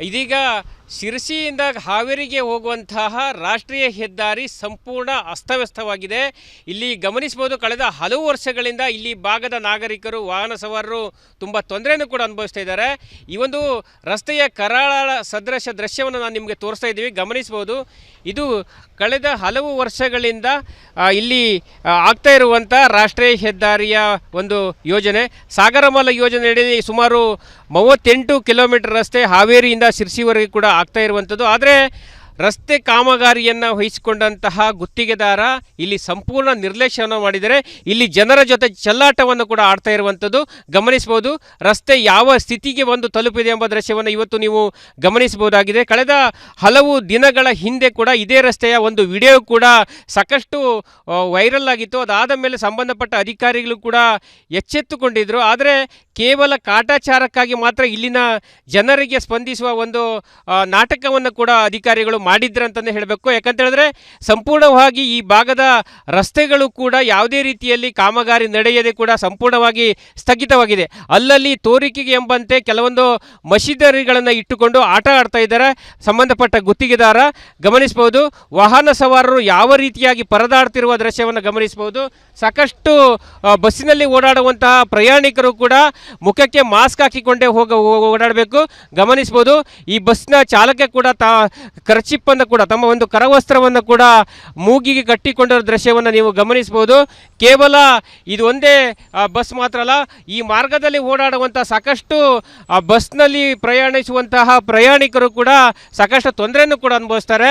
ಇದೀಗ ಶಿರಸಿಯಿಂದ ಹಾವೇರಿಗೆ ಹೋಗುವಂತಹ ರಾಷ್ಟ್ರೀಯ ಹೆದ್ದಾರಿ ಸಂಪೂರ್ಣ ಅಸ್ತವ್ಯಸ್ತವಾಗಿದೆ. ಇಲ್ಲಿ ಗಮನಿಸಬಹುದು, ಕಳೆದ ಹಲವು ವರ್ಷಗಳಿಂದ ಇಲ್ಲಿ ಭಾಗದ ನಾಗರಿಕರು, ವಾಹನ ಸವಾರರು ತುಂಬ ತೊಂದರೆಯನ್ನು ಕೂಡ ಅನುಭವಿಸ್ತಾ ಇದ್ದಾರೆ. ಈ ಒಂದು ರಸ್ತೆಯ ಕರಾಳ ಸದೃಶ ದೃಶ್ಯವನ್ನು ನಾನು ನಿಮಗೆ ತೋರಿಸ್ತಾ ಇದ್ದೀವಿ. ಗಮನಿಸಬಹುದು, ಇದು ಕಳೆದ ಹಲವು ವರ್ಷಗಳಿಂದ ಇಲ್ಲಿ ಆಗ್ತಾ ಇರುವಂಥ ರಾಷ್ಟ್ರೀಯ ಹೆದ್ದಾರಿಯ ಒಂದು ಯೋಜನೆ. ಸಾಗರಮಾಲಾ ಯೋಜನೆಯಡಿ ಸುಮಾರು 38 ಕಿಲೋಮೀಟರ್ ರಸ್ತೆ ಹಾವೇರಿಯಿಂದ ಶಿರಸಿವರೆಗೆ ಕೂಡ ಆಗ್ತಾ ಇರುವಂಥದ್ದು. ಆದರೆ ರಸ್ತೆ ಕಾಮಗಾರಿಯನ್ನು ವಹಿಸಿಕೊಂಡಂತಹ ಗುತ್ತಿಗೆದಾರ ಇಲ್ಲಿ ಸಂಪೂರ್ಣ ನಿರ್ಲಕ್ಷ್ಯವನ್ನು ಮಾಡಿದರೆ ಇಲ್ಲಿ ಜನರ ಜೊತೆ ಚೆಲ್ಲಾಟವನ್ನು ಕೂಡ ಆಡ್ತಾ ಇರುವಂಥದ್ದು ಗಮನಿಸಬಹುದು. ರಸ್ತೆ ಯಾವ ಸ್ಥಿತಿಗೆ ಒಂದು ತಲುಪಿದೆ ಎಂಬ ದೃಶ್ಯವನ್ನು ಇವತ್ತು ನೀವು ಗಮನಿಸಬಹುದಾಗಿದೆ. ಕಳೆದ ಹಲವು ದಿನಗಳ ಹಿಂದೆ ಕೂಡ ಇದೇ ರಸ್ತೆಯ ಒಂದು ವಿಡಿಯೋ ಕೂಡ ಸಾಕಷ್ಟು ವೈರಲ್ ಆಗಿತ್ತು. ಅದಾದ ಮೇಲೆ ಸಂಬಂಧಪಟ್ಟ ಅಧಿಕಾರಿಗಳು ಕೂಡ ಎಚ್ಚೆತ್ತುಕೊಂಡಿದ್ದರು. ಆದರೆ ಕೇವಲ ಕಾಟಾಚಾರಕ್ಕಾಗಿ ಮಾತ್ರ ಇಲ್ಲಿನ ಜನರಿಗೆ ಸ್ಪಂದಿಸುವ ಒಂದು ನಾಟಕವನ್ನು ಕೂಡ ಅಧಿಕಾರಿಗಳು ಮಾಡಿದ್ರಂತಲೇ ಹೇಳಬೇಕು. ಯಾಕಂತ ಹೇಳಿದ್ರೆ ಸಂಪೂರ್ಣವಾಗಿ ಈ ಭಾಗದ ರಸ್ತೆಗಳು ಕೂಡ ಯಾವುದೇ ರೀತಿಯಲ್ಲಿ ಕಾಮಗಾರಿ ನಡೆಯದೆ ಕೂಡ ಸಂಪೂರ್ಣವಾಗಿ ಸ್ಥಗಿತವಾಗಿದೆ. ಅಲ್ಲಲ್ಲಿ ತೋರಿಕೆಗೆ ಎಂಬಂತೆ ಕೆಲವೊಂದು ಮಷಿನರಿಗಳನ್ನು ಇಟ್ಟುಕೊಂಡು ಆಟ ಆಡ್ತಾ ಇದ್ದಾರೆ ಸಂಬಂಧಪಟ್ಟ ಗುತ್ತಿಗೆದಾರ. ಗಮನಿಸಬಹುದು, ವಾಹನ ಸವಾರರು ಯಾವ ರೀತಿಯಾಗಿ ಪರದಾಡ್ತಿರುವ ದೃಶ್ಯವನ್ನು ಗಮನಿಸಬಹುದು. ಸಾಕಷ್ಟು ಬಸ್ಸಿನಲ್ಲಿ ಓಡಾಡುವಂತಹ ಪ್ರಯಾಣಿಕರು ಕೂಡ ಮುಖಕ್ಕೆ ಮಾಸ್ಕ್ ಹಾಕಿಕೊಂಡೇ ಓಡಾಡಬೇಕು. ಗಮನಿಸಬಹುದು, ಈ ಬಸ್ನ ಚಾಲಕ ಕೂಡ ಕರ್ಚಿಪ್ಪನ್ನು ಕೂಡ ತಮ್ಮ ಒಂದು ಕರವಸ್ತ್ರವನ್ನು ಕೂಡ ಮೂಗಿಗೆ ಕಟ್ಟಿಕೊಂಡಿರೋ ದೃಶ್ಯವನ್ನು ನೀವು ಗಮನಿಸಬಹುದು. ಕೇವಲ ಇದು ಒಂದೇ ಬಸ್ ಮಾತ್ರ ಅಲ್ಲ, ಈ ಮಾರ್ಗದಲ್ಲಿ ಓಡಾಡುವಂಥ ಸಾಕಷ್ಟು ಬಸ್ನಲ್ಲಿ ಪ್ರಯಾಣಿಸುವಂತಹ ಪ್ರಯಾಣಿಕರು ಕೂಡ ಸಾಕಷ್ಟು ತೊಂದರೆಯನ್ನು ಕೂಡ ಅನುಭವಿಸ್ತಾರೆ.